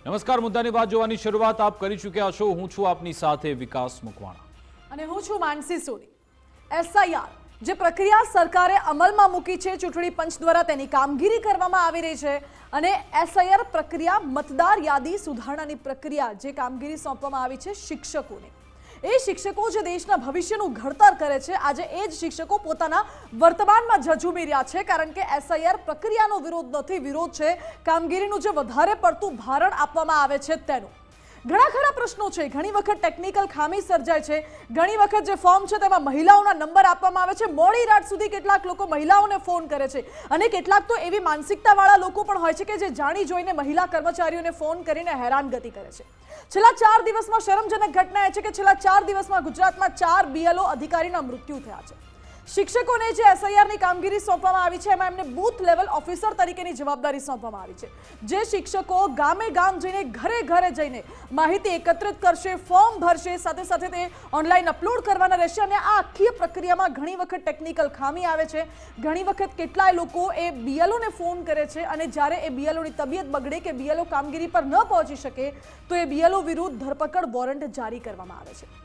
નમસ્કાર, મુદ્દાની વાત જોવાની શરૂઆત આપ કરી ચૂક્યા છો। હું છું આપની સાથે વિકાસ મકવાણા અને હું છું માનસી સોની। એસઆઈઆર જે પ્રક્રિયા સરકારે અમલમાં મૂકી છે, ચૂંટણી પંચ દ્વારા તેની કામગીરી કરવામાં આવી રહી છે અને એસઆઈઆર પ્રક્રિયા મતદાર યાદી સુધારણાની પ્રક્રિયા જે કામગીરી સોંપવામાં આવી છે શિક્ષકોને, એ શિક્ષકો જે દેશના ભવિષ્યનું ઘડતર કરે છે, આજે એ જ શિક્ષકો પોતાના વર્તમાનમાં ઝઝૂમી રહ્યા છે, કારણ કે એસઆઈઆર પ્રક્રિયાનો વિરોધ નથી, વિરોધ છે કામગીરીનું જે વધારે પડતું ભારણ આપવામાં આવે છે તેનું। ઘણા ખરા પ્રશ્નો છે, ઘણી વખત ટેકનિકલ ખામી સર્જાય છે, ઘણી વખત જે ફોર્મ છે તેમાં મહિલાઓના નંબર આપવામાં આવે છે, મોડી રાત સુધી કેટલાક લોકો મહિલાઓને ફોન કરે છે અને કેટલાક તો એવી માનસિકતાવાળા લોકો પણ હોય છે કે જે જાણી જોઈને મહિલા કર્મચારીઓને ફોન કરીને હેરાનગતિ કરે છે। છેલ્લા 4 દિવસમાં શરમજનક ઘટના એ છે કે છેલ્લા 4 દિવસમાં ગુજરાતમાં 4 બીએલઓ અધિકારીના મૃત્યુ થયા છે। શિક્ષકોને જે એસઆઈઆરની કામગીરી સોંપવામાં આવી છે એમાં એમને બૂથ લેવલ ઓફિસર તરીકેની જવાબદારી સોંપવામાં આવી છે, જે શિક્ષકો ગામે ગામ જઈને ઘરે ઘરે જઈને માહિતી એકત્રિત કરશે, ફોર્મ ભરશે, સાથે સાથે તે ઓનલાઈન અપલોડ કરવાના રહેશે અને આ આખી પ્રક્રિયામાં ઘણી વખત ટેકનિકલ ખામી આવે છે, ઘણી વખત કેટલાય લોકો એ બીએલઓને ફોન કરે છે અને જ્યારે એ બીએલઓની તબિયત બગડે કે બીએલઓ કામગીરી પર ન પહોંચી શકે તો એ બીએલઓ વિરુદ્ધ ધરપકડ વોરંટ જારી કરવામાં આવે છે।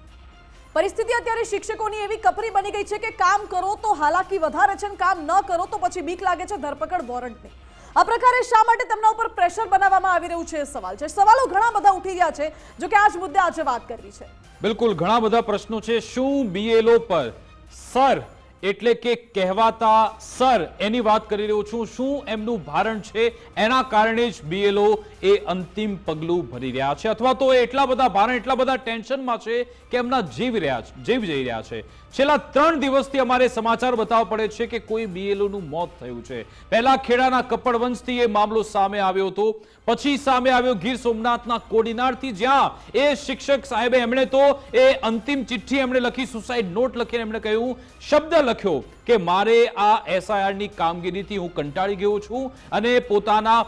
પરિસ્થિતિ અત્યારે શિક્ષકોની એવી કપરી બની ગઈ છે કે કામ કરો તો હાલાકી વધારે છે અને કામ ન કરો તો પછી બીક લાગે છે ધરપકડ વોરંટની। આ પ્રકારે શા માટે તેમના ઉપર પ્રેશર બનાવવામાં આવી રહ્યું છે એ સવાલ છે। સવાલો ઘણા બધા ઉઠી રહ્યા છે, જો કે આ જ મુદ્દે આજે વાત કરવી છે। બિલકુલ, ઘણા બધા પ્રશ્નો છે। શું બીએલઓ પર સર એટલે કે કહેવાતા સર એની વાત કરી રહ્યો છું, શું એમનું ભારણ છે, એના કારણે જ બીએલઓ એ અંતિમ પગલું ભરી રહ્યા છે અથવા તો એટલા બધા ભારણ, એટલા બધા ટેન્શનમાં છે કે એમના જીવ જઈ રહ્યા છે। છેલ્લા 3 દિવસથી અમારે સમાચાર બતાવવા પડે છે કે કોઈ બીએલઓનું મોત થયું છે। પહેલા ખેડાના કપડવંશથી એ મામલો સામે આવ્યો હતો, પછી સામે આવ્યો ગીર સોમનાથના કોડીનારથી, જ્યાં એ શિક્ષક સાહેબે એમણે તો એ અંતિમ ચિઠ્ઠી એમણે લખી, સુસાઇડ નોટ લખીને એમણે કહ્યું, શબ્દ લખ્યો કે મારે આ એસઆઈઆરની કામગીરીથી હું કંટાળી ગયો છું અને પોતાના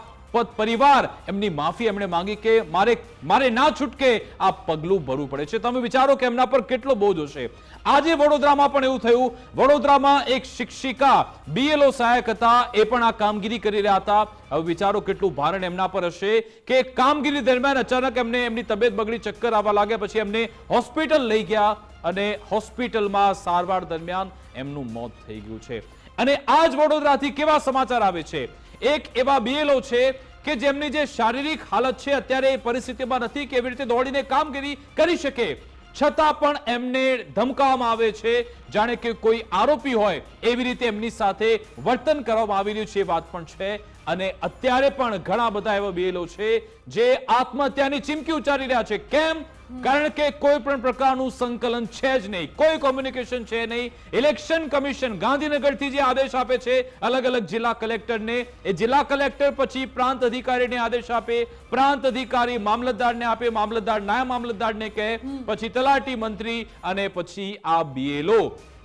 પરિવાર એમની માફી એમણે માંગી કે મારે ના છૂટકે આ પગલું ભરવું પડે છે। તમે વિચારો કે એમના પર કેટલો બોજ હશે। આજે વડોદરામાં પણ એવું થયું। વડોદરામાં એક શિક્ષિકા બીએલઓ સહાયક હતા, એ પણ આ કામગીરી કરી રહ્યા હતા। હવે વિચારો કેટલું ભારણ એમના પર હશે કે કામગીરી દરમિયાન અચાનક એમની તબિયત બગડી, ચક્કર આવવા લાગ્યા, પછી એમને હોસ્પિટલ લઈ ગયા અને હોસ્પિટલમાં સારવાર દરમિયાન એમનું મોત થઈ ગયું છે। અને આ જ વડોદરાથી કેવા સમાચાર આવે છે, એક એવા બીએલઓ છે કે જેમની જે શારીરિક હાલત છે અત્યારે એ પરિસ્થિતિમાં નથી કે એવી રીતે દોડીને કામગીરી કરી શકે, છતાં પણ એમને ધમકાવવામાં આવે છે, જાણે કે કોઈ આરોપી હોય એવી રીતે એમની સાથે વર્તન કરવામાં આવી રહ્યું છે, એ વાત પણ છે। અને અત્યારે પણ ઘણા બધા એવા બીએલઓ છે જે આત્મહત્યાની ચીમકી ઉચ્ચારી રહ્યા છે। કેમ? કારણ કે કોઈ પણ પ્રકારનું સંકલન છે જ નહીં, કોઈ કોમ્યુનિકેશન છે નહીં। ઇલેક્શન કમિશન ગાંધીનગરથી જે આદેશ આપે છે અલગ અલગ જિલ્લા કલેક્ટરને, એ જિલ્લા કલેક્ટર પછી પ્રાંત અધિકારીને આદેશ આપે, પ્રાંત અધિકારી મામલતદારને આપે, મામલતદાર નાયબ મામલતદારને કહે, પછી તલાટી મંત્રી અને પછી આ બીએલઓ,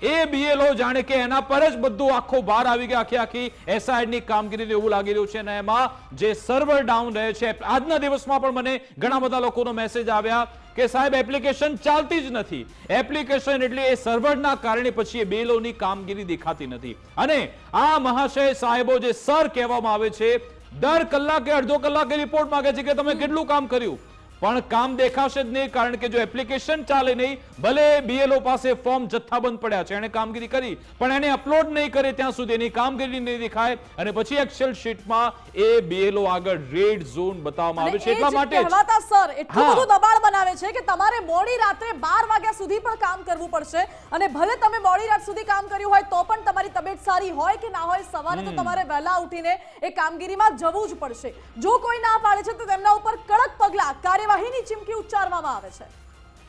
એ બીએલઓ જાણે કે એના પર જ બધું આખો ભાર આવી ગયા, આખી એસઆઈઆરની કામગીરી એવું લાગી રહ્યું છે। અને એમાં જે સર્વર ડાઉન રહે છે, આજના દિવસમાં પણ મને ઘણા બધા લોકોનો મેસેજ આવ્યા કે સાહેબ એપ્લિકેશન ચાલતી જ નથી, એપ્લિકેશન એટલે એ સર્વરના કારણે પછી એ બીએલઓની કામગીરી દેખાતી નથી। અને આ મહાશય સાહેબો જે સર કહેવામાં આવે છે, દર કલાકે અડધો કલાકે રિપોર્ટ માંગે છે કે તમે કેટલું કામ કર્યું, પણ કામ દેખાશે જ નહીં, કારણ કે જો એપ્લિકેશન ચાલે નહીં, ભલે બીએલઓ પાસે ફોર્મ જથ્થાબંધ પડ્યા છે, એને કામગીરી કરી પણ એને અપલોડ નહીં કરે ત્યાં સુધી એની કામગીરી નહીં દેખાય અને પછી એક્સેલ શીટમાં એ બીએલઓ આગળ રેડ ઝોન બતાવવામાં આવે છે। એટલા માટે કહેવાતા સર એટલું બધું દબાણ બનાવે છે કે તમારે મોડી રાત્રે 12 વાગ્યા સુધી પણ કામ કરવું પડશે અને ભલે તમે મોડી રાત સુધી કામ કર્યું હોય તો પણ તમારી તબિયત સારી હોય કે ના હોય, સવારે તો તમારે વહેલા ઉઠીને એ કામગીરીમાં જવું જ પડશે। જો કોઈ ના પાડે છે તો તેમના ઉપર કડક પગલાં, કાર્યવાહીની ચીમકી ઉચ્ચારવામાં આવે છે।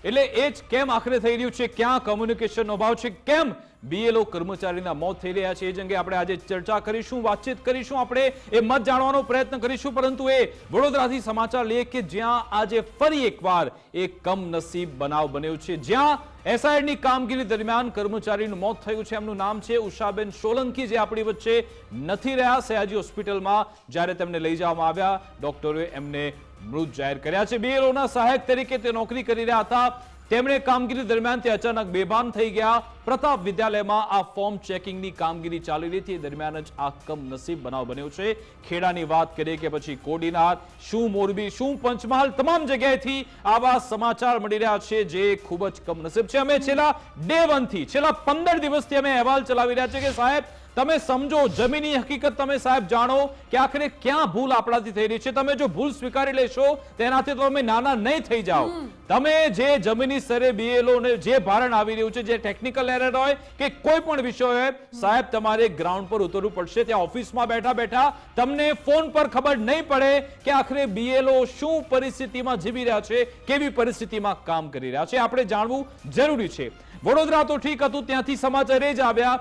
એટલે એ જ કેમ આખરે થઈ રહ્યું છે, ક્યાં કમ્યુનિકેશનનો અભાવ છે, કેમ બીએલઓ કર્મચારીના મોત થઈ રહ્યા છે, એ જ અંગે આપણે આજે ચર્ચા કરીશું, વાતચીત કરીશું, આપણે એ મત જાણવાનો પ્રયત્ન કરીશું। પરંતુ એ વડોદરાથી સમાચાર લઈએ કે જ્યાં આજે ફરી એકવાર એક કમનસીબ બનાવ બન્યો છે, જ્યાં એસઆઈઆરની કામગીરી દરમિયાન કર્મચારીનું મોત થયું છે। એમનું નામ છે ઉષાબેન સોલંકી, જે આપણી વચ્ચે નથી રહ્યા। સયાજી હોસ્પિટલમાં જ્યારે તેમને લઈ જવામાં આવ્યા, ડોક્ટરોએ એમને મૃત જાહેર કર્યા છે। બીએલઓના સહાયક તરીકે તે નોકરી કરી રહ્યા હતા। તેમણે કામગીરી દરમિયાન તે અચાનક બેભાન થઈ ગયા. પ્રતાપ વિદ્યાલયમાં આ ફોર્મ ચેકિંગની કામગીરી ચાલી રહી હતી દરમિયાન જ આ કમનસીબ બનાવ બન્યો છે. ખેડાની વાત કરીએ કે પછી કોડીનાર, શું મોરબી, શું પંચમહાલ, તમામ જગ્યાએથી આવા સમાચાર મળી રહ્યા છે જે ખૂબ જ કમનસીબ છે. અમે છેલ્લા ડે 1 થી છેલ્લા 15 દિવસથી અમે અહેવાલ ચલાવી રહ્યા છે કે સાહેબ તમે સમજો, જમીની હકીકત તમે સાહેબ જાણો કે આખરે ક્યાં ભૂલ આપણાથી થઈ રહી છે. તમે જો ભૂલ સ્વીકારી લેશો તેનાથી તમે નાના નહીં થઈ જાઓ. તમે જે જમીની સ્તરે BLO ને જે ભારણ આવી રહ્યું છે, જે ટેકનિકલ એરર હોય કે કોઈ પણ વિષય હોય, સાહેબ તમારે ગ્રાઉન્ડ પર ઉતરવું પડશે. ત્યાં ઓફિસમાં બેઠા બેઠા તમને ફોન પર ખબર નહીં પડે કે આખરે BLO શું પરિસ્થિતિમાં જીવી રહ્યા છે, કેવી પરિસ્થિતિમાં કામ કરી રહ્યા છે, આપણે જાણવું જરૂરી છે. વડોદરા તો ઠીક હતું, ત્યાંથી સમાચાર એ જ આવ્યા.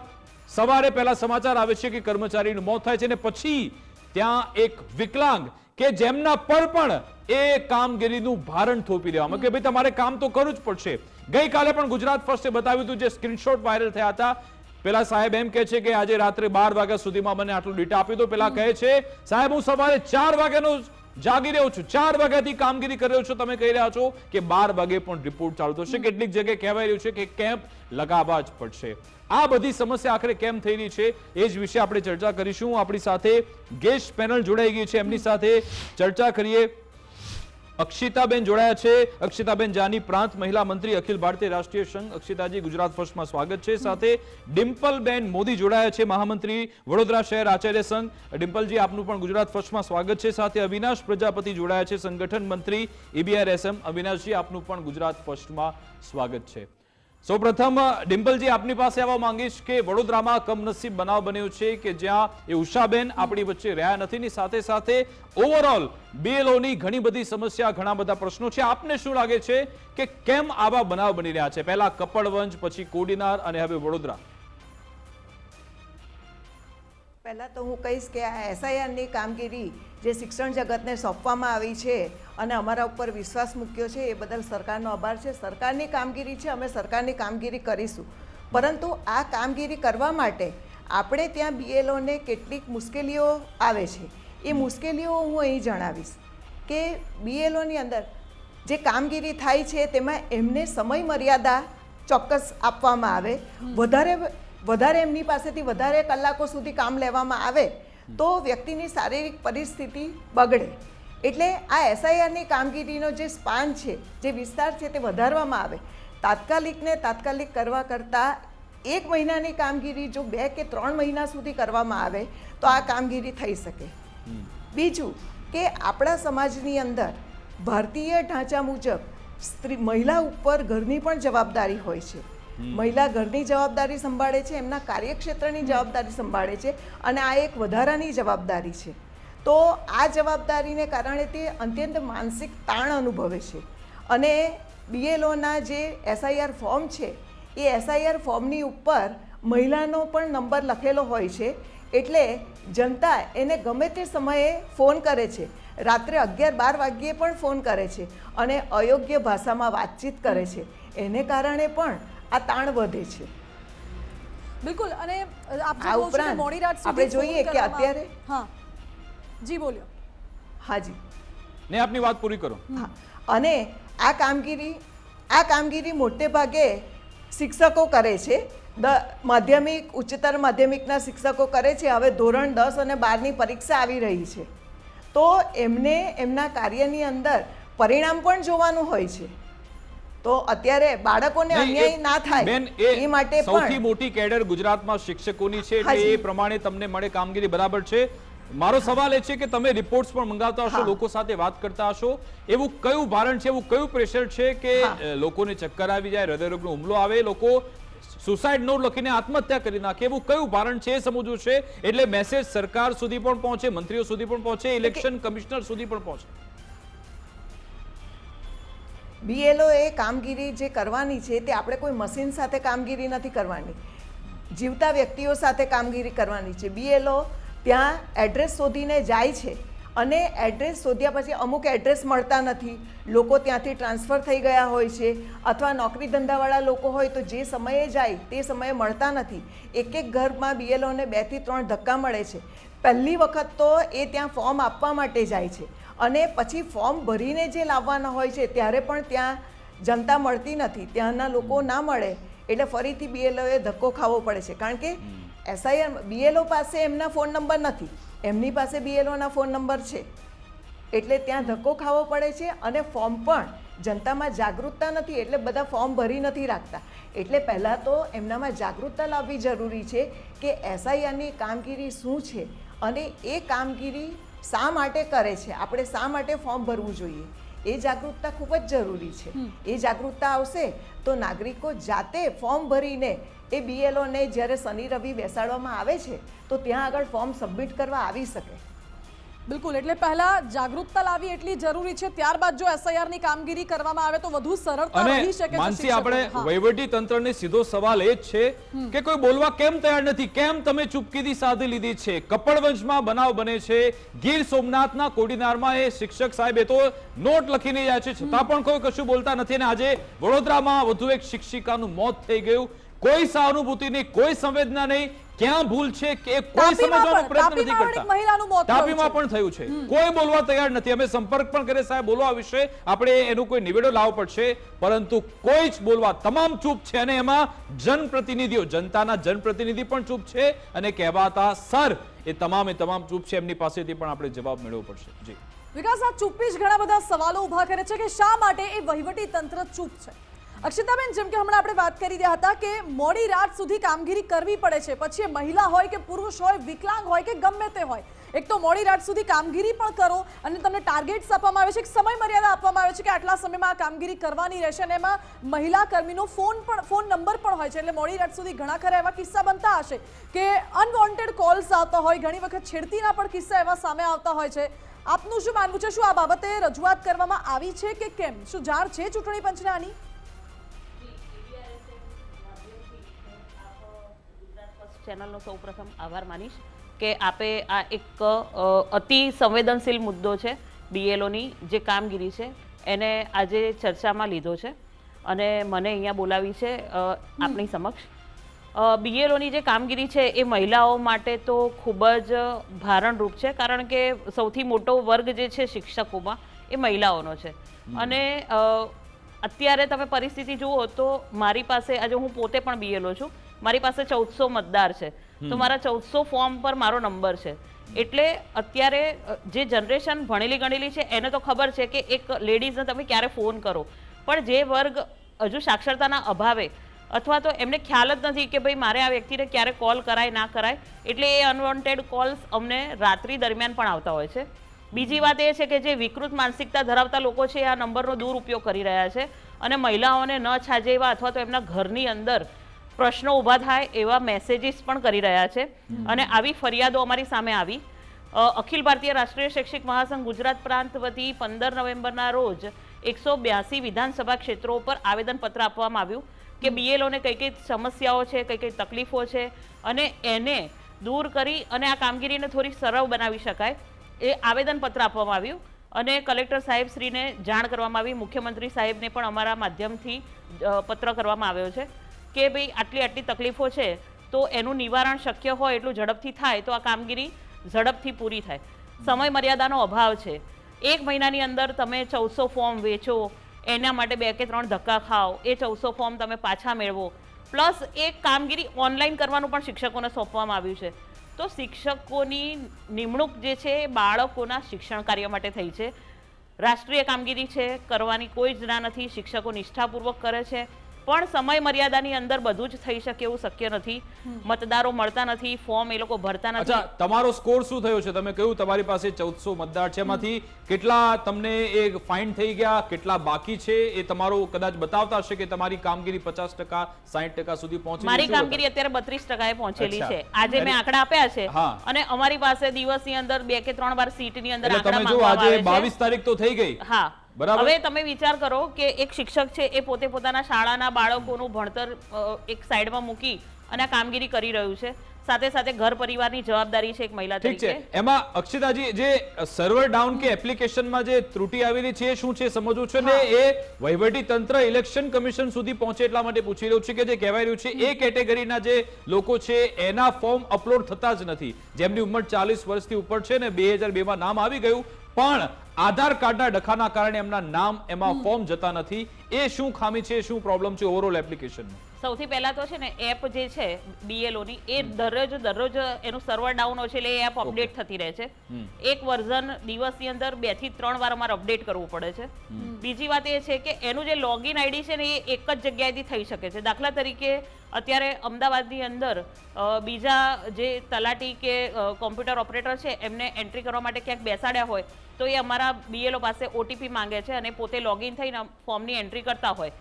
સવારે પહેલા સમાચાર આવે છે કે કર્મચારીનું મોત થાય છે અને પછી ત્યાં એક વિકલાંગ કે જેમના પર પણ એ કામગીરીનું ભારણ થોપી દેવામાં કે ભાઈ તમારે કામ તો કરવું જ પડશે. ગઈકાલે પણ ગુજરાત ફર્સ્ટે બતાવ્યું હતું, જે સ્ક્રીનશોટ વાયરલ થયા હતા. પેલા સાહેબ એમ કહે છે કે આજે રાત્રે 12 વાગ્યા સુધીમાં મને આટલું ડેટા આપી દો. પેલા કહે છે સાહેબ હું સવારે 4 વાગ્યાનો જાગી રહ્યો છું, 4 વાગ્યાથી કામગીરી કરી રહ્યો છું. તમે કહી રહ્યા છો કે 12 વાગે પણ રિપોર્ટ ચાલુ થશે. કેટલીક જગ્યાએ કહેવાય રહ્યું છે કે કેમ્પ લગાવવા જ પડશે. આ બધી સમસ્યા આખરે કેમ થઈ રહી છે એ જ વિશે આપણે ચર્ચા કરીશું. આપણી સાથે ગેસ્ટ પેનલ જોડાઈ ગઈ છે, એમની સાથે ચર્ચા કરીએ. અક્ષિતાબેન જોડાયા છે. અક્ષિતાબેન જાની, પ્રાંત મહિલા મંત્રી, અખિલ ભારતીય રાષ્ટ્રીય સંઘ. અક્ષિતાજી, ગુજરાત ફર્સ્ટમાં સ્વાગત છે. સાથે ડિમ્પલબેન મોદી જોડાયા છે, મહામંત્રી, વડોદરા શહેર આચાર્ય સંઘ. ડિમ્પલજી, આપનું પણ ગુજરાત ફર્સ્ટમાં સ્વાગત છે. સાથે અવિનાશ પ્રજાપતિ જોડાયા છે, સંગઠન મંત્રી, EBRSM. અવિનાશજી, આપનું પણ ગુજરાત ફર્સ્ટમાં સ્વાગત છે. સૌપ્રથમ ડિમ્પલજી, આપની પાસે આવવા માંગીશ કે વડોદરામાં કમનસીબ બનાવ બન્યો છે કે જ્યાં એ ઉષાબેન આપણી વચ્ચે રહ્યા નથી ની સાથે સાથે ઓવરઓલ BLOની ઘણી બધી સમસ્યા, ઘણા બધા પ્રશ્નો છે. આપને શું લાગે છે કે કેમ આવા બનાવ બની રહ્યા છે? પહેલા કપડવંજ, પછી કોડીનાર અને હવે વડોદરા. પહેલાં તો હું કહીશ કે આ SIRની કામગીરી જે શિક્ષણ જગતને સોંપવામાં આવી છે અને અમારા ઉપર વિશ્વાસ મૂક્યો છે એ બદલ સરકારનો આભાર છે. સરકારની કામગીરી છે, અમે સરકારની કામગીરી કરીશું. પરંતુ આ કામગીરી કરવા માટે આપણે ત્યાં BLOને કેટલીક મુશ્કેલીઓ આવે છે. એ મુશ્કેલીઓ હું અહીં જણાવીશ કે BLOની અંદર જે કામગીરી થાય છે તેમાં એમને સમય મર્યાદા ચોક્કસ આપવામાં આવે. વધારે એમની પાસેથી વધારે કલાકો સુધી કામ લેવામાં આવે તો વ્યક્તિની શારીરિક પરિસ્થિતિ બગડે. એટલે આ SIRની કામગીરીનો જે સ્પાન છે, જે વિસ્તાર છે તે વધારવામાં આવે. તાત્કાલિક કરવા કરતાં 1 મહિનાની કામગીરી જો 2 કે 3 મહિના સુધી કરવામાં આવે તો આ કામગીરી થઈ શકે. બીજું કે આપણા સમાજની અંદર ભારતીય ઢાંચા મુજબ મહિલા ઉપર ઘરની પણ જવાબદારી હોય છે. મહિલા ઘરની જવાબદારી સંભાળે છે, એમના કાર્યક્ષેત્રની જવાબદારી સંભાળે છે અને આ એક વધારાની જવાબદારી છે. તો આ જવાબદારીને કારણે તે અત્યંત માનસિક તાણ અનુભવે છે. અને BLOના જે SIR ફોર્મ છે એ SIR ફોર્મની ઉપર મહિલાનો પણ નંબર લખેલો હોય છે. એટલે જનતા એને ગમે તે સમયે ફોન કરે છે, રાત્રે 11-12 વાગ્યે પણ ફોન કરે છે અને અયોગ્ય ભાષામાં વાતચીત કરે છે. એને કારણે પણ આ તાણ વધે છે. બિલકુલ. અને આ ઉપરાંત આપણે જોઈએ કે અત્યારે હા જી બોલ્યો. હાજી ને આપની વાત પૂરી કરો. હા, અને આ કામગીરી મોટે ભાગે શિક્ષકો કરે છે. માધ્યમિક, ઉચ્ચતર માધ્યમિકના શિક્ષકો કરે છે. હવે ધોરણ 10 અને 12ની પરીક્ષા આવી રહી છે તો એમને એમના કાર્યની અંદર પરિણામ પણ જોવાનું હોય છે. તો અત્યારે બાળકોને અન્યાય ના થાય એ માટે પણ સૌથી મોટી કેડર ગુજરાતમાં શિક્ષકોની છે એટલે એ પ્રમાણે તમને મળે કામગીરી બરાબર છે. મારો સવાલ એ છે કે તમે રિપોર્ટ્સ પણ મંગાવતા હશો, લોકો સાથે વાત કરતા હશો, એવું કયું ભારણ છે, એવું કયું પ્રેશર છે કે લોકોને ચક્કર આવી જાય, હૃદયરોગનો હુમલો આવે, લોકો સુસાઇડ નોટ લખીને આત્મહત્યા કરી નાખે, એવું કયું ભારણ છે એ સમજવું છે. એટલે મેસેજ સરકાર સુધી પણ પહોંચે, મંત્રીઓ સુધી પણ પહોંચે, ઇલેક્શન કમિશનર સુધી પણ પહોંચે. BLO એ કામગીરી જે કરવાની છે તે આપણે કોઈ મશીન સાથે કામગીરી નથી કરવાની, જીવતા વ્યક્તિઓ સાથે કામગીરી કરવાની છે. BLO ત્યાં એડ્રેસ શોધીને જાય છે અને એડ્રેસ શોધ્યા પછી અમુક એડ્રેસ મળતા નથી, લોકો ત્યાંથી ટ્રાન્સફર થઈ ગયા હોય છે અથવા નોકરી ધંધાવાળા લોકો હોય તો જે સમયે જાય તે સમયે મળતા નથી. એક ઘરમાં BLOને 2 થી 3 ધક્કા મળે છે. પહેલી વખત તો એ ત્યાં ફોર્મ આપવા માટે જાય છે અને પછી ફોર્મ ભરીને જે લાવવાના હોય છે ત્યારે પણ ત્યાં જનતા મળતી નથી, ત્યાંના લોકો ના મળે એટલે ફરીથી બીએલઓએ ધક્કો ખાવો પડે છે. કારણ કે એસઆઈઆર બીએલઓ પાસે એમના ફોન નંબર નથી, એમની પાસે બીએલઓના ફોન નંબર છે, એટલે ત્યાં ધક્કો ખાવો પડે છે. અને ફોર્મ પણ જનતામાં જાગૃતતા નથી એટલે બધા ફોર્મ ભરી નથી રાખતા. એટલે પહેલાં તો એમનામાં જાગૃતતા લાવવી જરૂરી છે કે એસઆઈઆરની કામગીરી શું છે અને એ કામગીરી શા માટે કરે છે, આપણે શા માટે ફોર્મ ભરવું જોઈએ, એ જાગૃતતા ખૂબ જ જરૂરી છે. એ જાગૃતતા આવશે તો નાગરિકો જાતે ફોર્મ ભરીને એ બીએલઓને જ્યારે શનિ રવિ બેસાડવામાં આવે છે તો ત્યાં આગળ ફોર્મ સબમિટ કરવા આવી શકે. બિલકુલ, એટલે પહેલા જાગૃતતા લાવવી એટલી જરૂરી છે, ત્યારબાદ જો એસઆઈઆર ની કામગીરી કરવામાં આવે તો વધુ સરળતા રહી શકે છે. માનસી, આપણે વહીવટી તંત્રને સીધો સવાલ એ જ છે કે કોઈ બોલવા કેમ તૈયાર નથી, કેમ તમે ચૂપકીદી સાધી લીધી છે? કપડવંશમાં બનાવ બને છે, ગીર સોમનાથના કોડીનારમાં એ શિક્ષક સાહેબ એ તો નોટ લખીને જાય છે, છતાં પણ કોઈ કશું બોલતા નથી. અને આજે વડોદરામાં વધુ એક શિક્ષિકાનું મોત થઈ ગયું, કોઈ સહાનુભૂતિ નહીં, કોઈ સંવેદના નહીં. ક્યાં ભૂલ છે કે કોઈ સમજવાનો પ્રયત્ન નથી કરતા. તાપીમાં પણ થયું છે, કોઈ બોલવા તૈયાર નથી. અમે સંપર્ક પણ કરીએ, સાહેબ બોલવા વિશે આપણે એનું કોઈ નિવેડો લાવવો પડશે, પરંતુ કોઈ જ બોલવા, તમામ ચૂપ છે. અને એમાં જનપ્રતિનિધિઓ, જનતાના જનપ્રતિનિધિ પણ ચૂપ છે અને કહેવાતા સર એ તમામ ચૂપ છે. એમની પાસેથી પણ આપણે જવાબ મેળવવો પડશે. જી વિકાસ, આ ચૂપી જ ઘણા બધા સવાલો ઉભા કરે છે કે શા માટે એ વહીવટી તંત્ર ચૂપ છે. અક્ષિતાબેન, જેમ કે હમણાં આપણે વાત કરી રહ્યા હતા કે મોડી રાત સુધી કામગીરી કરવી પડે છે, પછી એ મહિલા હોય કે પુરુષ હોય, વિકલાંગ હોય કે ગમે તે હોય, એક તો મોડી રાત સુધી કામગીરી પણ કરો અને તમને ટાર્ગેટ્સ આપવામાં આવે છે, એક સમય મર્યાદા આપવામાં આવે છે કે આટલા સમયમાં આ કામગીરી કરવાની રહેશે, અને એમાં મહિલા કર્મીનો ફોન નંબર પણ હોય છે. એટલે મોડી રાત સુધી ઘણા ખરા એવા કિસ્સા બનતા હશે કે અનવોન્ટેડ કોલ્સ આવતા હોય, ઘણી વખત છેડતીના પણ કિસ્સા એવા સામે આવતા હોય છે. આપનું શું માનવું છે? શું આ બાબતે રજૂઆત કરવામાં આવી છે કે કેમ? શું જાણ છે ચૂંટણી પંચને આની? ચેનલનો સૌપ્રથમ આભાર માનીશ કે આપે આ એક અતિ સંવેદનશીલ મુદ્દો છે, બીએલઓની જે કામગીરી છે એને આજે ચર્ચામાં લીધો છે અને મને અહીંયા બોલાવી છે આપની સમક્ષ. બીએલઓની જે કામગીરી છે એ મહિલાઓ માટે તો ખૂબ જ ભારણરૂપ છે, કારણ કે સૌથી મોટો વર્ગ જે છે શિક્ષકોમાં એ મહિલાઓનો છે. અને અત્યારે તમે પરિસ્થિતિ જુઓ તો મારી પાસે, આજે હું પોતે પણ બીએલઓ છું, મારી પાસે 1400 મતદાર છે, તો મારા 1400 ફોર્મ પર મારો નંબર છે. એટલે અત્યારે જે જનરેશન ભણેલી ગણેલી છે એને તો ખબર છે કે એક લેડીઝને તમે ક્યારે ફોન કરો, પણ જે વર્ગ હજુ સાક્ષરતાના અભાવે અથવા તો એમને ખ્યાલ જ નથી કે ભાઈ મારે આ વ્યક્તિને ક્યારે કોલ કરાય ના કરાય, એટલે એ અનવોન્ટેડ કોલ્સ અમને રાત્રિ દરમિયાન પણ આવતા હોય છે. બીજી વાત એ છે કે જે વિકૃત માનસિકતા ધરાવતા લોકો છે આ નંબરનો દુરુપયોગ કરી રહ્યા છે અને મહિલાઓને ન છાજે એવા અથવા તો એમના ઘરની અંદર પ્રશ્નો ઊભા થાય એવા મેસેજીસ પણ કરી રહ્યા છે. અને આવી ફરિયાદો અમારી સામે આવી. અખિલ ભારતીય રાષ્ટ્રીય શૈક્ષિક મહાસંઘ ગુજરાત પ્રાંત વતી 15 નવેમ્બરના રોજ 182 વિધાનસભા ક્ષેત્રો પર આવેદનપત્ર આપવામાં આવ્યું કે બીએલઓને કઈ કઈ સમસ્યાઓ છે, કઈ કઈ તકલીફો છે અને એને દૂર કરી અને આ કામગીરીને થોડી સરળ બનાવી શકાય, એ આવેદનપત્ર આપવામાં આવ્યું. અને કલેક્ટર સાહેબ શ્રીને જાણ કરવામાં આવી, મુખ્યમંત્રી સાહેબને પણ અમારા માધ્યમથી પત્ર કરવામાં આવ્યો છે કે ભાઈ આટલી તકલીફો છે તો એનું નિવારણ શક્ય હોય એટલું ઝડપથી થાય તો આ કામગીરી ઝડપથી પૂરી થાય. સમય મર્યાદાનો અભાવ છે, 1 મહિનાની અંદર તમે 1400 ફોર્મ વેચો, એના માટે 2 કે 3 ધક્કા ખાઓ, એ 1400 ફોર્મ તમે પાછા મેળવો, પ્લસ એક કામગીરી ઓનલાઈન કરવાનું પણ શિક્ષકોને સોંપવામાં આવ્યું છે. તો શિક્ષકોની નિમણૂક જે છે એ બાળકોના શિક્ષણ કાર્ય માટે થઈ છે. રાષ્ટ્રીય કામગીરી છે, કરવાની કોઈ જ ના નથી, શિક્ષકો નિષ્ઠાપૂર્વક કરે છે, પણ સમય મર્યાદાની અંદર બધું જ થઈ શકે એવું શક્ય નથી. મતદારો મળતા નથી, ફોર્મ એ લોકો ભરતા નથી. અચ્છા, તમારો સ્કોર શું થયો છે? તમે કહ્યું તમારી પાસે 1400 મતદાર છે, એમાંથી કેટલા તમને એ ફાઇન થઈ ગયા, કેટલા બાકી છે, એ તમારો કદાચ બતાવતા હશે કે તમારી કામગીરી 50% 60% સુધી પહોંચી? મારી કામગીરી અત્યારે 32% પહોંચેલી છે. આજે મેં આંકડા આપ્યા છે અને અમારી પાસે દિવસની અંદર 2 કે 3 વાર સીટની અંદર આંકડા માંગવામાં આવે છે. 22 તારીખ તો થઈ ગઈ. હા, હવે તમે વિચાર કરો કે એક શિક્ષક છે એ પોતે પોતાના શાળાના બાળકોનું ભણતર એક સાઈડમાં મૂકી અને આ કામગીરી કરી રહ્યું છે, સાથે સાથે ઘર પરિવારની જવાબદારી છે એક મહિલા તરીકે. એમાં અક્ષિતાજી, જે સર્વર ડાઉન કે એપ્લિકેશનમાં જે ત્રુટિ આવેલી છે શું છે સમજવું છે ને એ વહીવટી તંત્ર ઇલેક્શન કમિશન સુધી પહોંચે એટલા માટે પૂછી રહ્યું છે કે જે કહેવાય રહ્યું છે એ કેટેગરીના જે લોકો છે એના ફોર્મ અપલોડ થતા જ નથી, જેમની ઉંમર 40 વર્ષથી ઉપર છે ને 2002માં નામ આવી ગયું પણ આધાર કાર્ડના ડખાના કારણે એમના નામ એમાં ફોર્મ જતા નથી. એ શું ખામી છે, શું પ્રોબ્લેમ છે ઓવરઓલ એપ્લિકેશનમાં? સૌથી પહેલા તો છે ને એપ જે છે BLO ની એ દરરોજ એનું સર્વર ડાઉન હોય છે એટલે એ એપ અપડેટ થતી રહે છે. એક વર્ઝન દિવસની અંદર 2 થી 3 વાર અમારે અપડેટ કરવું પડે છે. બીજી વાત એ છે કે એનું જે લોગિન આઈડી છે ને એ એક જ જગ્યાએથી થઈ શકે છે. દાખલા તરીકે અત્યારે અમદાવાદની અંદર બીજા જે તલાટી કે કોમ્પ્યુટર ઓપરેટર છે એમને એન્ટ્રી કરવા માટે ક્યાંક બેસાડ્યા હોય તો એ અમારા BLO પાસે OTP માંગે છે અને પોતે લોગિન થઈને ફોર્મની એન્ટ્રી કરતા હોય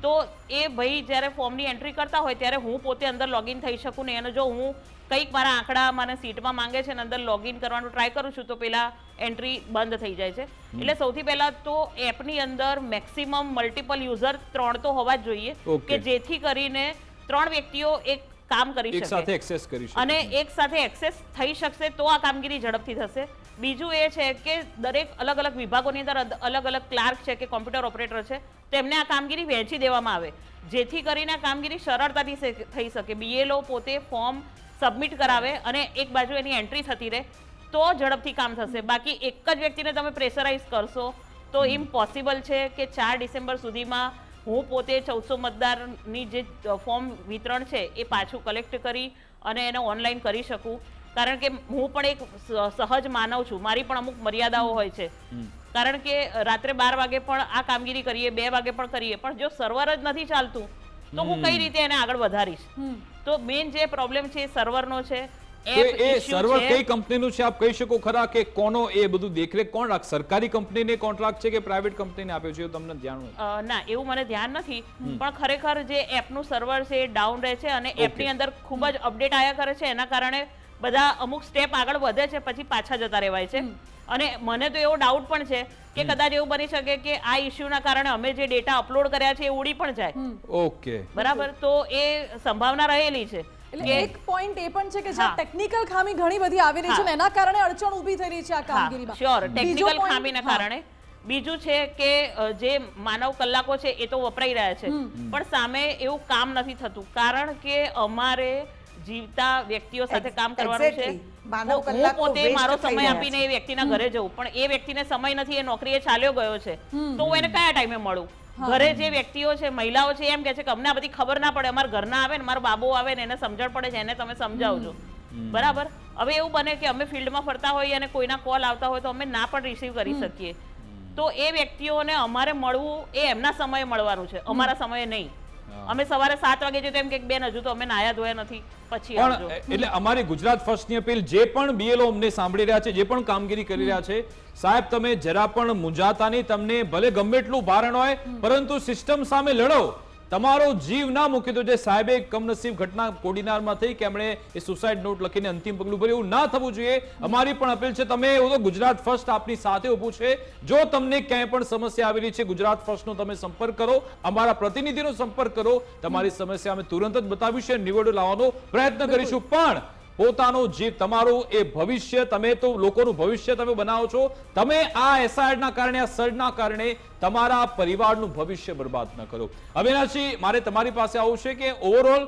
તો એ ભાઈ જ્યારે ફોર્મની એન્ટ્રી કરતા હોય ત્યારે હું પોતે અંદર લોગિન થઈ શકું ને અને જો હું કંઈક મારા આંકડા મને સીટમાં માંગે છે અને અંદર લોગિન કરવાનું ટ્રાય કરું છું તો પેલા એન્ટ્રી બંધ થઈ જાય છે. એટલે સૌથી પહેલા તો એપની અંદર મેક્સિમમ મલ્ટિપલ યુઝર 3 તો હોવા જ જોઈએ કે જેથી કરીને 3 વ્યક્તિઓ એક કામ કરી શકે, એક સાથે એક્સેસ કરી શકે અને એક સાથે એક્સેસ થઈ શકશે તો આ કામગીરી ઝડપથી થશે. બીજું એ છે કે દરેક અલગ અલગ વિભાગોની અંદર અલગ અલગ ક્લાર્ક છે કે કોમ્પ્યુટર ઓપરેટર છે તેમને આ કામગીરી વહેંચી દેવામાં આવે જેથી કરીને આ કામગીરી સરળતાથી થઈ શકે. BLO પોતે ફોર્મ સબમિટ કરાવે અને એક બાજુ એની એન્ટ્રી થતી રહે તો ઝડપથી કામ થશે. બાકી એક જ વ્યક્તિને તમે પ્રેશરાઇઝ કરશો તો ઇમ્પોસિબલ છે કે 4 ડિસેમ્બર સુધીમાં હું પોતે 1400 મતદારની જે ફોર્મ વિતરણ છે એ પાછું કલેક્ટ કરી અને એને ઓનલાઈન કરી શકું. કારણ કે હું પણ એક સહજ માનવ છું, મારી પણ અમુક મર્યાદાઓ હોય છે. કારણ કે રાત્રે 12 વાગે પણ આ કામગીરી કરીએ, 2 વાગે પણ કરીએ, પણ જો સર્વર જ નથી ચાલતું તો હું કઈ રીતે એને આગળ વધારીશ? તો મેઇન જે પ્રોબ્લેમ છે સર્વરનો છે. એ સર્વર કઈ કંપનીનું છે આપ કહી શકો ખરા કે કોનો એ બધું દેખરેખ કોણ રાખે? સરકારી કંપનીને કોન્ટ્રાક્ટ છે કે પ્રાઇવેટ કંપનીને આપ્યો છે એવું તમને ધ્યાન? ના, એવું મને ધ્યાન નથી, પણ ખરેખર જે એપનું સર્વર છે એ ડાઉન રહે છે અને એપની અંદર ખૂબ જ અપડેટ આયા કરે છે. એના કારણે બધા અમુક સ્ટેપ આગળ વધે છે પછી પાછા જતા રહેવાય છે. અને મને તો એવો ડાઉટ પણ છે કે કદાચ એવું બની શકે કે આ ઇશ્યુના કારણે અમે જે ડેટા અપલોડ કર્યા છે એ ઉડી પણ જાય. ઓકે, બરાબર, તો એ સંભાવના રહેલી છે. એટલે એક પોઈન્ટ એ પણ છે કે જ્યાં ટેકનિકલ ખામી ઘણી બધી આવી રહી છે ને એના કારણે અડચણ ઊભી થઈ રહી છે આ કામગીરીમાં. શ્યોર, ટેકનિકલ ખામીના કારણે. બીજું છે કે જે માનવ કલાકો છે એ તો વપરાઈ રહ્યા છે પણ સામે એવું કામ નથી થતું કારણ કે અમારે જીવતા વ્યક્તિઓ સાથે કામ કરવાનું છે. હું પોતે મારો સમય આપીને એ વ્યક્તિના ઘરે જવું પણ એ વ્યક્તિને સમય નથી, એ નોકરીએ ચાલ્યો ગયો છે તો હું એને કયા ટાઈમે મળું? ઘરે જે વ્યક્તિઓ છે, મહિલાઓ છે, એમ કે છે કે અમને આ બધી ખબર ના પડે, અમારા ઘરના આવે ને મારો બાબો આવે ને એને સમજણ પડે છે, એને તમે સમજાવજો. બરાબર, હવે એવું બને કે અમે ફિલ્ડમાં ફરતા હોઈએ અને કોઈના કોલ આવતા હોય તો અમે ના પણ રિસીવ કરી શકીએ. તો એ વ્યક્તિઓને અમારે મળવું એ એમના સમયે મળવાનું છે, અમારા સમયે નહીં. અમે સવારે 7 વાગે જઈએ તો એમ કે બેન હજુ તો અમે નાયા ધોયા નથી, પછી આવજો. એટલે અમારી ગુજરાત ફર્સ્ટની અપીલ જે પણ BLO અમને સાંભળી રહ્યા છે, જે પણ કામગીરી કરી રહ્યા છે, સાહેબ તમે જરા પણ મૂંઝાતા નહીં. તમને ભલે ગમે એટલું ભારણ હોય પરંતુ સિસ્ટમ સામે લડો, તમારો જીવ ના મૂકી દો. જે સાહેબે કમનસીબ ઘટના કોડીનારમાં થઈ કે એમણે એ સુસાઇડ નોટ લખીને અંતિમ પગલું ભર્યું, એવું ના થવું જોઈએ. અમારી પણ અપીલ છે, તમે ગુજરાત ફર્સ્ટ આપની સાથે ઊભું છે. જો તમને ક્યાંય પણ સમસ્યા આવેલી છે, ગુજરાત ફર્સ્ટનો તમે સંપર્ક કરો, અમારા પ્રતિનિધિનો સંપર્ક કરો. તમારી સમસ્યા અમે તુરંત જ બતાવીશું, નિવેડો લાવવાનો પ્રયત્ન કરીશું. પણ પોતાનો જીવ, તમારું એ ભવિષ્ય, તમે તો લોકોનું ભવિષ્ય તમે બનાવો છો. તમે આ SIRના કારણે, આ સર્જના કારણે તમારા પરિવારનું ભવિષ્ય બરબાદ ન કરો. અવિનાશજી, મારે તમારી પાસે આવું છે કે ઓવરઓલ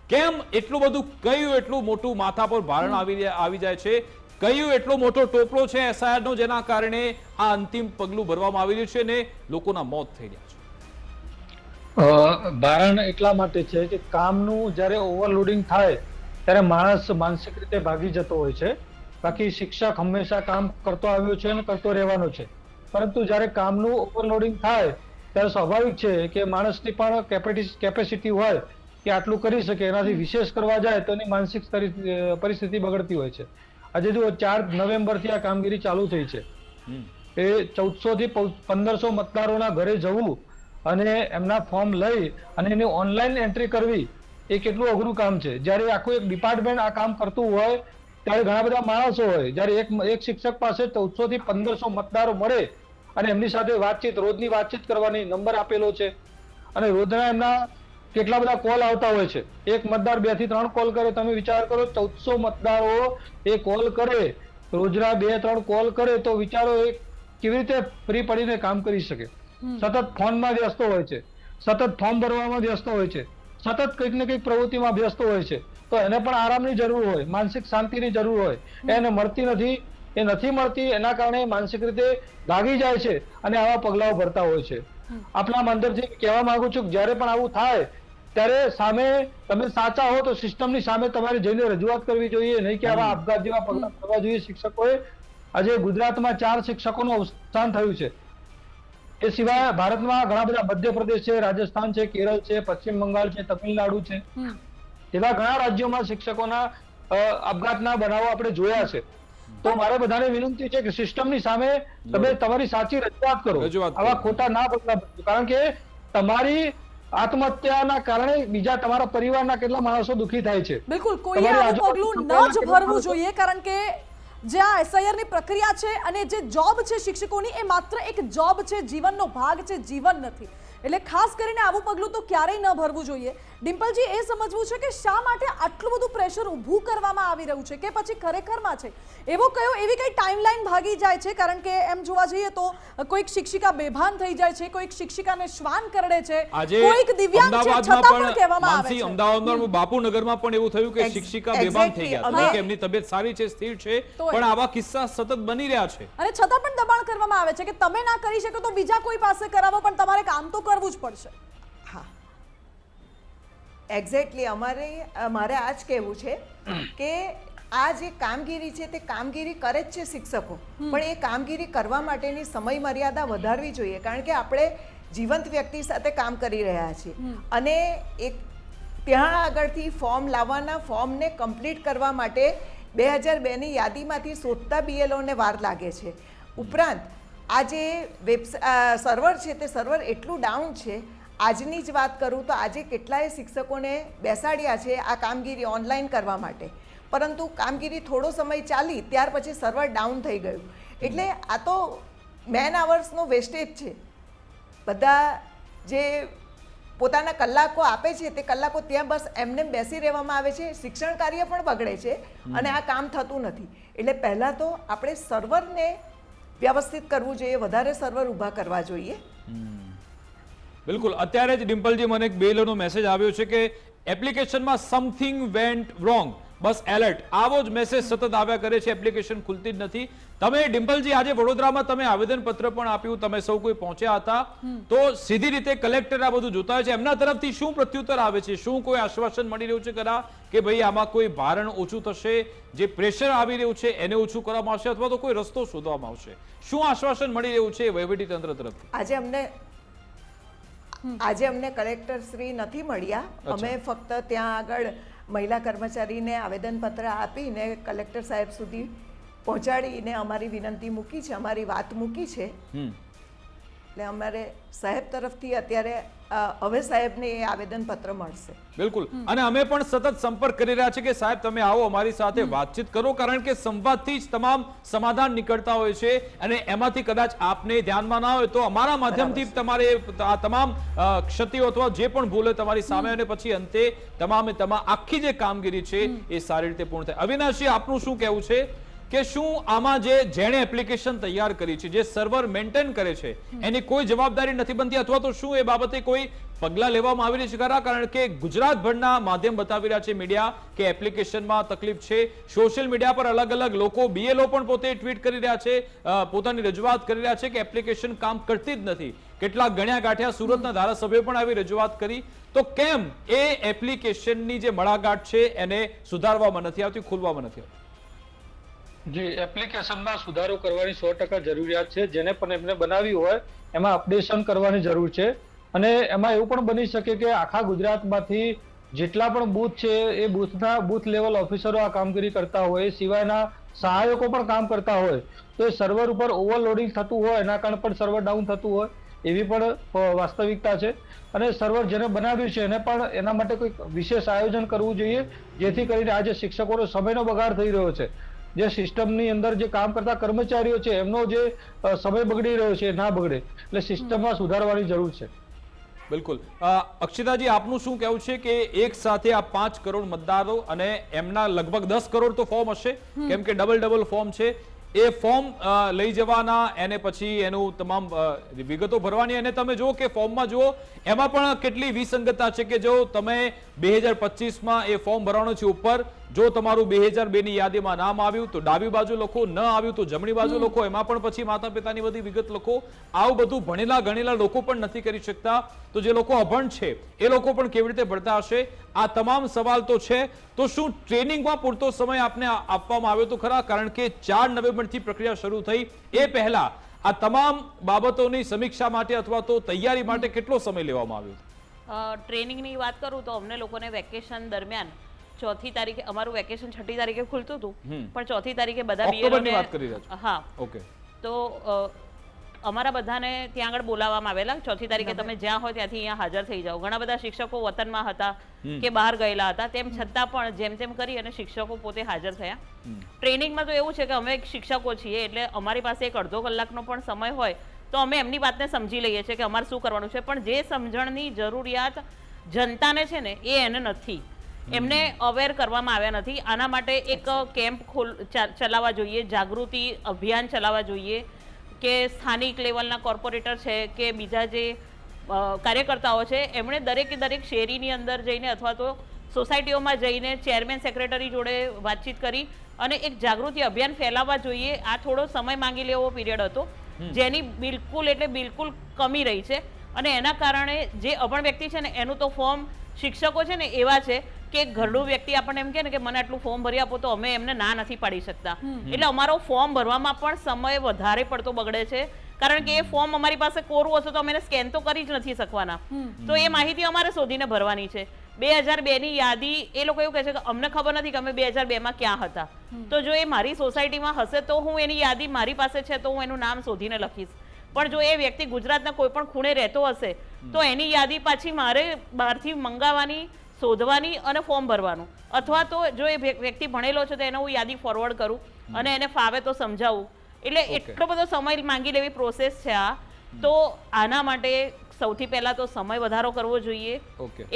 કેમ એટલું બધું, કયું એટલું મોટું માથા પર ભારણ આવી જાય છે, કયું એટલો મોટો ટોપલો છે SIRનો જેના કારણે આ અંતિમ પગલું ભરવામાં આવી રહ્યું છે ને લોકોના મોત થઈ રહ્યા છે? ભારણ એટલા માટે છે કે કામનું જ્યારે ઓવરલોડિંગ થાય ત્યારે માણસ માનસિક રીતે ભાગી જતો હોય છે. બાકી શિક્ષક હંમેશા કામ કરતો આવ્યો છે અને કરતો રહેવાનો છે, પરંતુ જ્યારે કામનું ઓવરલોડિંગ થાય ત્યારે સ્વાભાવિક છે કે માણસની પણ કેપેસિટી હોય કે આટલું કરી શકે, એનાથી વિશેષ કરવા જાય તો એની માનસિક પરિસ્થિતિ બગડતી હોય છે. આજે જો 4 નવેમ્બરથી આ કામગીરી ચાલુ થઈ છે, એ 1400 થી 1500 મતદારોના ઘરે જવું અને એમના ફોર્મ લઈ અને એની ઓનલાઈન એન્ટ્રી કરવી એ કેટલું અઘરું કામ છે. જ્યારે આખું એક ડિપાર્ટમેન્ટ આ કામ કરતું હોય ત્યારે ઘણા બધા માણસો હોય. જ્યારે એક શિક્ષક પાસે 1400 થી 1500 મતદારો મળે અને એમની સાથે વાતચીત, રોજની વાતચીત કરવાની નંબર આપેલો છે અને રોજના એમના કેટલા બધા કોલ આવતા હોય છે. એક મતદાર 2 થી 3 કોલ કરે, તમે વિચાર કરો 1400 મતદારો એ કોલ કરે, રોજના 2-3 કોલ કરે તો વિચારો એ કેવી રીતે ફ્રી પડીને કામ કરી શકે? સતત ફોનમાં વ્યસ્ત હોય છે, સતત ફોર્મ ભરવામાં વ્યસ્ત હોય છે, સતત કંઈક ને કંઈક પ્રવૃત્તિમાં વ્યસ્ત હોય છે. તો એને પણ આરામની જરૂર હોય, માનસિક શાંતિની જરૂર હોય, એને મળતી નથી. એ નથી મળતી, એના કારણે માનસિક રીતે ભાગી જાય છે અને આવા પગલાઓ ભરતા હોય છે. આપના અંદરથી કહેવા માંગુ છું કે જ્યારે પણ આવું થાય ત્યારે સામે તમે સાચા હો તો સિસ્ટમની સામે તમારે જઈને રજૂઆત કરવી જોઈએ, નહીં કે આવા આપઘાત જેવા પગલા કરવા જોઈએ. શિક્ષકોએ આજે ગુજરાતમાં 4 શિક્ષકોનું અવસાન થયું છે. એ સિવાય ભારતમાં ઘણા બધા મધ્યપ્રદેશ છે, રાજસ્થાન છે, કેરળ છે, પશ્ચિમ બંગાળ છે, તમિલનાડુ છે, એવા ઘણા રાજ્યોમાં શિક્ષકોના આપઘાતના બનાવો આપણે જોયા છે. તો મારે બધાને વિનંતી છે કે સિસ્ટમની સામે તમે તમારી સાચી રજૂઆત કરો, આવા ખોટા ના પગલા ભરજો. કારણ કે તમારી આત્મહત્યાના કારણે બીજા તમારા પરિવારના કેટલા માણસો દુઃખી થાય છે. બિલકુલ, કોઈએ આવું પગલું ન જ ભરવું જોઈએ, કારણ કે જે આ SIR ની પ્રક્રિયા છે અને જે જોબ છે શિક્ષકોની, એ માત્ર એક જોબ છે, જીવનનો ભાગ છે, જીવન નથી. એટલે ખાસ કરીને આવું પગલું તો ક્યારેય ન ભરવું જોઈએ. ડિમ્પલજી, એ સમજવું છે કે શા માટે આટલું બધું પ્રેશર ઊભું કરવામાં આવી રહ્યું છે, કે પછી ખરેખરમાં છે એવી કઈ ટાઈમલાઈન ભાગી જાય છે? કારણ કે એમ જોવા જઈએ તો કોઈક શિક્ષિકા બેભાન થઈ જાય છે, કોઈક શિક્ષિકાને શ્વાન કરડે છે, કોઈક દિવ્યાંગ છે છતાં પણ કહેવામાં આવે છે. અમદાવાદમાં બાપુનગરમાં પણ એવું થયું કે શિક્ષિકા બેભાન થઈ ગયા, કે એમની તબિયત સારી છે, સ્થિર છે, પણ આવા કિસ્સા સતત બની રહ્યા છે અને છતાં પણ દબાણ કરવામાં આવે છે કે તમે ના કરી શકો તો બીજા કોઈ પાસે કરાવો, પણ તમારે કામ તો કરવું જ પડશે. હા, એક્ઝેક્ટલી. મારે આ જ કહેવું છે કે આ જે કામગીરી છે તે કામગીરી કરે જ છે શિક્ષકો, પણ એ કામગીરી કરવા માટેની સમય મર્યાદા વધારવી જોઈએ. કારણ કે આપણે જીવંત વ્યક્તિ સાથે કામ કરી રહ્યા છીએ અને એક ત્યાં આગળથી ફોર્મ લાવવાના, ફોર્મને કમ્પ્લીટ કરવા માટે 2002ની યાદીમાંથી શોધતા BLOને વાર લાગે છે. ઉપરાંત આ જે સર્વર છે તે સર્વર એટલું ડાઉન છે. આજની જ વાત કરું તો આજે કેટલાય શિક્ષકોને બેસાડ્યા છે આ કામગીરી ઓનલાઈન કરવા માટે, પરંતુ કામગીરી થોડો સમય ચાલી ત્યાર પછી સર્વર ડાઉન થઈ ગયું. એટલે આ તો મેન આવર્સનો વેસ્ટેજ છે. બધા જે પોતાના કલાકો આપે છે તે કલાકો ત્યાં બસ એમને બેસી રહેવામાં આવે છે. શિક્ષણ કાર્ય પણ બગડે છે અને આ કામ થતું નથી. એટલે પહેલાં તો આપણે સર્વરને વ્યવસ્થિત કરવું જોઈએ, વધારે સર્વર ઊભા કરવા જોઈએ. બિલકુલ. અત્યારે જ ડિમ્પલજી મને એક બેલનો મેસેજ આવ્યો છે કે એપ્લિકેશનમાં સમથિંગ વેન્ટ રોંગ, બસ એલર્ટ, આવો જ મેસેજ સતત આવ્યા કરે છે, એપ્લિકેશન ખુલતી જ નથી. તમે ડિમ્પલજી આજે વડોદરામાં તમે આવેદનપત્ર પણ આપ્યું, તમે સૌ કોઈ પહોંચ્યા હતા, તો સીધી રીતે કલેક્ટર આ બધું જોતા હોય છે, એમના તરફથી શું પ્રત્યુત્તર આવે છે? શું કોઈ આશ્વાસન મળી રહ્યું છે ખરા કે ભાઈ આમાં કોઈ ભારણ ઓછું થશે, જે પ્રેશર આવી રહ્યું છે એને ઓછું કરવામાં આવશે, અથવા તો કોઈ રસ્તો શોધવામાં આવશે? શું આશ્વાસન મળી રહ્યું છે વહીવટી તંત્ર તરફથી? આજે અમને કલેક્ટર શ્રી નથી મળ્યા. અમે ફક્ત ત્યાં આગળ મહિલા કર્મચારીને આવેદનપત્ર આપીને કલેક્ટર સાહેબ સુધી પહોંચાડીને અમારી વિનંતી મૂકી છે, અમારી વાત મૂકી છે. એટલે અમારે સાહેબ તરફથી અત્યારે હવે સાહેબને એ આવેદનપત્ર મળશે. બિલકુલ. અને અમે પણ સતત સંપર્ક કરી રહ્યા છે કે સાહેબ તમે આવો, અમારી સાથે વાતચીત કરો, કારણ કે સંવાદથી જ તમામ સમાધાન નીકળતા હોય છે અને એમાંથી કદાચ આપને ધ્યાનમાં ના હોય તો અમારા માધ્યમથી તમારે આ તમામ ક્ષતિઓ અથવા જે પણ ભૂલ તમારી સામે અને પછી અંતે તમામ આખી જે કામગીરી છે એ સારી રીતે પૂર્ણ થાય. અવિનાશજી, આપનું શું કહેવું છે કે શું આમાં જેણે એપ્લિકેશન તૈયાર કરી છે, જે સર્વર મેન્ટેન કરે છે, એની કોઈ જવાબદારી નથી બનતી, અથવા તો શું એ બાબતે કોઈ પગલાં લેવામાં આવી રહ્યા છે ખરા? કારણ કે ગુજરાતભરના માધ્યમ બતાવી રહ્યા છે, મીડિયા, કે એપ્લિકેશનમાં તકલીફ છે. સોશિયલ મીડિયા પર અલગ અલગ લોકો, BLO પણ પોતે ટ્વીટ કરી રહ્યા છે, પોતાની રજૂઆત કરી રહ્યા છે કે એપ્લિકેશન કામ કરતી જ નથી. કેટલાક ગણ્યા ગાંઠ્યા સુરતના ધારાસભ્યો પણ આવી રજૂઆત કરી. તો કેમ એ એપ્લિકેશનની જે મડાગાંઠ છે એને સુધારવામાં નથી આવતી, ખોલવામાં નથી આવતી? જે એપ્લિકેશનમાં સુધારો કરવાની 100% જરૂરિયાત છે. જેને પણ એમને બનાવી હોય એમાં અપડેશન કરવાની જરૂર છે. અને એમાં એવું પણ બની શકે કે આખા ગુજરાતમાંથી જેટલા પણ બૂથ છે એ બૂથ લેવલ ઓફિસરો આ કામગીરી કરતા હોય, એ સિવાયના સહાયકો પણ કામ કરતા હોય, તો એ સર્વર ઉપર ઓવરલોડિંગ થતું હોય, એના કારણે પણ સર્વર ડાઉન થતું હોય, એવી પણ વાસ્તવિકતા છે. અને સર્વર જેને બનાવ્યું છે એને પણ એના માટે કોઈ વિશેષ આયોજન કરવું જોઈએ, જેથી કરીને આજે શિક્ષકોનો સમયનો બગાડ થઈ રહ્યો છે. જે સિસ્ટમની અંદર જે કામ કરતા કર્મચારીઓ છે એમનો જે સમય બગડી રહ્યો છે ના બગડે. એટલે સિસ્ટમમાં સુધારવાની જરૂર છે. બિલકુલ. અક્ષિતાજી, આપનું શું કહેવું છે કે એક સાથે આ 5 કરોડ મતદારો અને એમના લગભગ 10 કરોડ તો ફોર્મ હશે, કેમ કે ડબલ ફોર્મ છે, એ ફોર્મ લઈ જવાના, એને પછી એનું તમામ વિગતો ભરવાની, અને તમે જુઓ કે ફોર્મમાં જુઓ એમાં પણ કેટલી વિસંગતતા છે કે જો તમે 2025માં એ ફોર્મ ભરવાનો છે, ઉપર જો તમારું 2002 ની યાદીમાં નામ આવ્યું તો ડાબી બાજુ લખો, ન આવ્યું તો જમણી બાજુ લખો, એમાં પણ પછી માતા પિતાની બધી વિગત લખો. આવું બધું ભણેલા ગણેલા લોકો પણ નથી કરી શકતા, તો જે લોકો અભણ છે એ લોકો પણ કેવી રીતે ભણતા હશે? આ તમામ સવાલ તો છે. તો શું ટ્રેનિંગમાં પૂરતો સમય આપને આપવામાં આવ્યો તો ખરા? કારણ કે 4 નવેમ્બરથી પ્રક્રિયા શરૂ થઈ, એ પહેલા આ તમામ બાબતોની સમીક્ષા માટે અથવા તો તૈયારી માટે કેટલો સમય લેવામાં આવ્યો? ટ્રેનિંગની વાત કરું તો અમને લોકોને વેકેશન દરમિયાન 4મી તારીખે, અમારું વેકેશન 6મી તારીખે ખુલતું હતું, પણ 4મી તારીખે બધા ઓક્ટોબરની વાત કરી રહ્યા છો? હા, ઓકે. તો અમારા બધાને ત્યાં આગળ બોલાવવામાં આવેલા. 4મી તારીખે તમે જ્યાં હોય ત્યાંથી અહીંયા હાજર થઈ જાઓ. ઘણા બધા શિક્ષકો વતનમાં હતા કે બહાર ગયેલા હતા, તેમ છતાં પણ જેમ તેમ કરી અને શિક્ષકો પોતે હાજર થયા. ટ્રેનિંગમાં તો એવું છે કે અમે શિક્ષકો છીએ, એટલે અમારી પાસે એક અડધો કલાકનો પણ સમય હોય તો અમે એમની વાતને સમજી લઈએ છીએ કે અમારે શું કરવાનું છે. પણ જે સમજણની જરૂરિયાત જનતાને છે ને, એ એને નથી, એમને અવેર કરવામાં આવ્યા નથી. આના માટે એક કેમ્પ ચલાવવા જોઈએ, જાગૃતિ અભિયાન ચલાવવા જોઈએ કે સ્થાનિક લેવલના કોર્પોરેટર છે કે બીજા જે કાર્યકર્તાઓ છે, એમણે દરેક શેરીની અંદર જઈને અથવા તો સોસાયટીઓમાં જઈને ચેરમેન સેક્રેટરી જોડે વાતચીત કરી અને એક જાગૃતિ અભિયાન ફેલાવવા જોઈએ. આ થોડો સમય માંગી લેવો પીરિયડ હતો, જેની બિલકુલ કમી રહી છે. અને એના કારણે જે અભણ વ્યક્તિ છે ને, એનું તો ફોર્મ શિક્ષકો છે ને એવા છે કે ઘરડું વ્યક્તિ આપણને એમ કહે ને કે મને આટલું ફોર્મ ભરી આપો, તો અમે એમને ના નથી પાડી શકતા. એટલે અમારો ફોર્મ ભરવામાં પણ સમય વધારે પડતો બગડે છે, કારણ કે એ ફોર્મ અમારી પાસે કોરું હશે તો અમે એને સ્કેન તો કરી જ નથી શકવાના. તો એ માહિતી અમારે શોધીને ભરવાની છે. 2002 ની યાદી એ લોકો એવું કહે છે કે અમને ખબર નથી કે અમે 2002માં ક્યાં હતા. તો જો એ મારી સોસાયટીમાં હશે તો હું એની યાદી મારી પાસે છે તો હું એનું નામ શોધીને લખીશ. પણ જો એ વ્યક્તિ ગુજરાતના કોઈ પણ ખૂણે રહેતો હશે તો એની યાદી પાછી મારે બહારથી મંગાવવાની, શોધવાની અને ફોર્મ ભરવાનું. અથવા તો જો એ વ્યક્તિ ભણેલો છે તો એને હું યાદી ફોરવર્ડ કરું અને એને ફાવે તો સમજાવું. એટલે એટલો બધો સમય માંગી લેવી પ્રોસેસ છે આ. તો આના માટે સૌથી પહેલા તો સમય વધારો કરવો જોઈએ.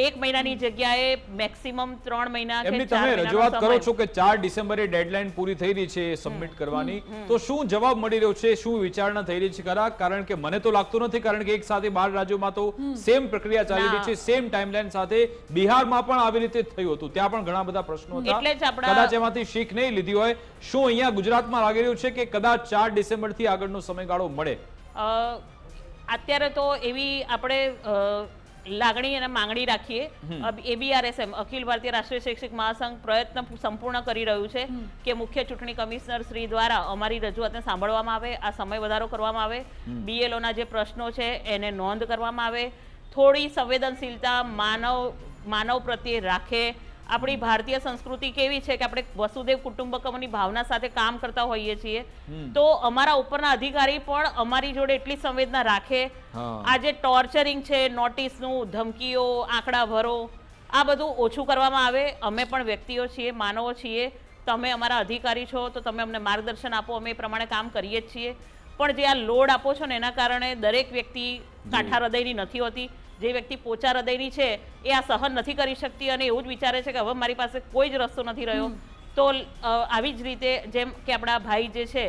1 મહિનાની જગ્યાએ મેક્સિમમ 3 મહિના કે 4 મહિના. તમે રજૂઆત કરો છો કે 4 ડિસેમ્બરે ડેડલાઇન પૂરી થઈ રહી છે સબમિટ કરવાની, તો શું જવાબ મળી રહ્યો છે? શું વિચારણા થઈ રહી છે ખરા? કારણ કે મને તો લાગતું નથી, કારણ કે એક સાથે 12 રાજ્યોમાં તો સેમ પ્રક્રિયા ચાલી રહી છે, સેમ ટાઈમલાઈન સાથે. બિહારમાં પણ આવી રીતે થયું હતું, ત્યાં પણ ઘણા બધા પ્રશ્નો હતા, એટલે જ કદાચ એમાંથી શીખ નહીં લીધી હોય. શું અહીંયા ગુજરાતમાં લાગી રહ્યું છે કે કદાચ 4 ડિસેમ્બરથી આગળનો સમયગાળો મળે? અત્યારે તો એવી આપણે લાગણી અને માંગણી રાખીએ. ABRSM, અખિલ ભારતીય રાષ્ટ્રીય શૈક્ષિક મહાસંઘ, પ્રયત્ન સંપૂર્ણ કરી રહ્યું છે કે મુખ્ય ચૂંટણી કમિશનર શ્રી દ્વારા અમારી રજૂઆતને સાંભળવામાં આવે, આ સમય વધારો કરવામાં આવે, BLOના જે પ્રશ્નો છે એને નોંધ કરવામાં આવે, થોડી સંવેદનશીલતા માનવ પ્રત્યે રાખે. આપણી ભારતીય સંસ્કૃતિ કેવી છે કે આપણે વસુદેવ કુટુંબકમની ભાવના સાથે કામ કરતા હોઈએ છીએ, તો અમારા ઉપરના અધિકારી પણ અમારી જોડે એટલી સંવેદના રાખે. આ જે ટોર્ચરિંગ છે, નોટિસનું, ધમકીઓ, આંકડા ભરો, આ બધું ઓછું કરવામાં આવે. અમે પણ વ્યક્તિઓ છીએ, માનવો છીએ. તમે અમારા અધિકારી છો તો તમે અમને માર્ગદર્શન આપો, અમે એ પ્રમાણે કામ કરીએ જ છીએ. પણ જે આ લોડ આપો છો ને, એના કારણે દરેક વ્યક્તિ કાઠા હૃદયની નથી હોતી. જે વ્યક્તિ પોચા હૃદયની છે એ આ સહન નથી કરી શકતી અને એવું જ વિચારે છે કે હવે મારી પાસે કોઈ જ રસ્તો નથી રહ્યો. તો આવી જ રીતે જેમ કે આપણા ભાઈ જે છે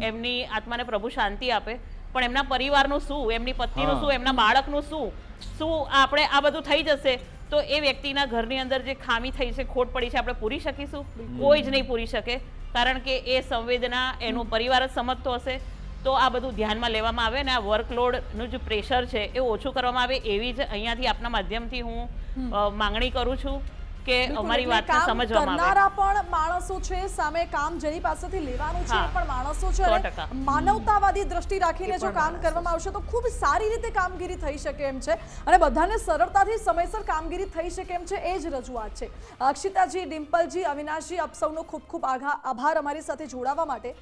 એમની આત્માને પ્રભુ શાંતિ આપે, પણ એમના પરિવારનું શું, એમની પત્નીનું શું, એમના બાળકનું શું આપણે આ બધું થઈ જશે તો એ વ્યક્તિના ઘરની અંદર જે ખામી થઈ છે, ખોટ પડી છે, આપણે પૂરી શકીશું? કોઈ જ નહીં પૂરી શકે, કારણ કે એ સંવેદના એનો પરિવાર જ સમજતો હશે. તો આ બધું ધ્યાનમાં લેવામાં આવે ને આ વર્કલોડનું જે પ્રેશર છે એ ઓછું કરવામાં આવે, એવી જ અહીંયાથી આપના માધ્યમથી હું માંગણી કરું છું કે અમારી વાતને સમજવામાં આવે. કરનારા પણ માણસો છે, સામે કામ જેની પાસેથી લેવાનું છે પણ માણસો છે. માનવતાવાદી દ્રષ્ટિ રાખીને જો કામ કરવામાં આવશે તો ખૂબ સારી રીતે કામગીરી થઈ શકે એમ છે અને બધાને સરળતાથી સમયસર કામગીરી થઈ શકે એમ છે. એ જ રજૂઆત છે. અક્ષિતાજી, ડિમ્પલજી, અવિનાશજી, આપ સૌનો ખૂબ ખૂબ આભાર અમારી સાથે જોડાવા માટે.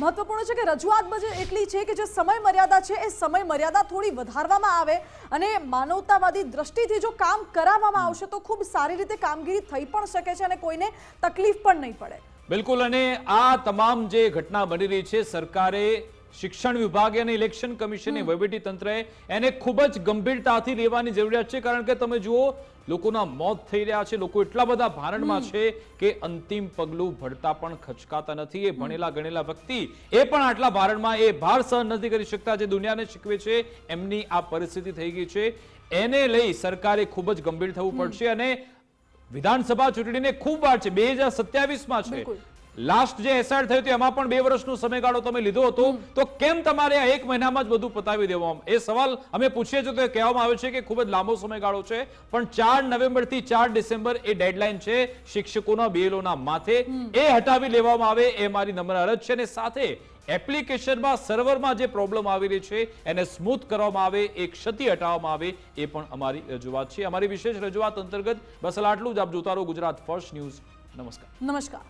મહત્વપૂર્ણ છે કે રજૂઆત એટલી છે કે જે સમય મર્યાદા છે એ સમય મર્યાદા થોડી વધારવામાં આવે અને માનવતાવાદી દ્રષ્ટિથી જો કામ કરાવવામાં આવશે તો ખૂબ સારી રીતે કામગીરી થઈ પણ શકે છે અને કોઈને તકલીફ પણ નહીં પડે. બિલકુલ. અને આ તમામ જે ઘટના બની રહી છે, સરકારે, શિક્ષણ વિભાગે અને ઇલેક્શન કમિશને, વહીવટી તંત્રએ એને ખૂબ જ ગંભીરતાથી લેવાની જરૂરિયાત છે. કારણ કે તમે જુઓ, લોકોના મોત થઈ રહ્યા છે, લોકો એટલા બધા ભારણમાં છે કે અંતિમ પગલું ભરતા પણ ખચકાતા નથી. એ ભણેલા ગણેલા વ્યક્તિ એ પણ આટલા ભારણમાં એ ભાર સહન નથી કરી શકતા, જે દુનિયાને શીખવે છે. એમની આ પરિસ્થિતિ થઈ ગઈ છે, એને લઈ સરકારે ખૂબ જ ગંભીર થવું પડશે અને વિધાનસભા ચૂંટણીને ખૂબ વાર છે, 2027માં છે. બિલકુલ. લાસ્ટ જે એસઆર થયું હતું એમાં પણ 2 વર્ષનો સમયગાળો તમે લીધો હતો, તો કેમ તમારે આ 1 મહિનામાં જ બધું પતાવી દેવામાં? એ સવાલ અમે પૂછીએ છીએ તો કહેવામાં આવે છે કે ખૂબ જ લાંબો સમયગાળો છે, પણ 4 નવેમ્બરથી 4 ડિસેમ્બર એ ડેડલાઇન છે શિક્ષકોના BLOના માથે, એ હટાવી લેવામાં આવે એ મારી નમ્ર અરજ છે. અને સાથે એપ્લિકેશનમાં સર્વરમાં જે પ્રોબ્લેમ આવી રહી છે એને સ્મૂથ કરવામાં આવે, એ ક્ષતિ હટાવવામાં આવે, એ પણ અમારી રજૂઆત છે. અમારી વિશેષ રજૂઆત અંતર્ગત બસ આટલું જ. આપ જોતા રહો ગુજરાત ફર્સ્ટ ન્યૂઝ. નમસ્કાર. નમસ્કાર.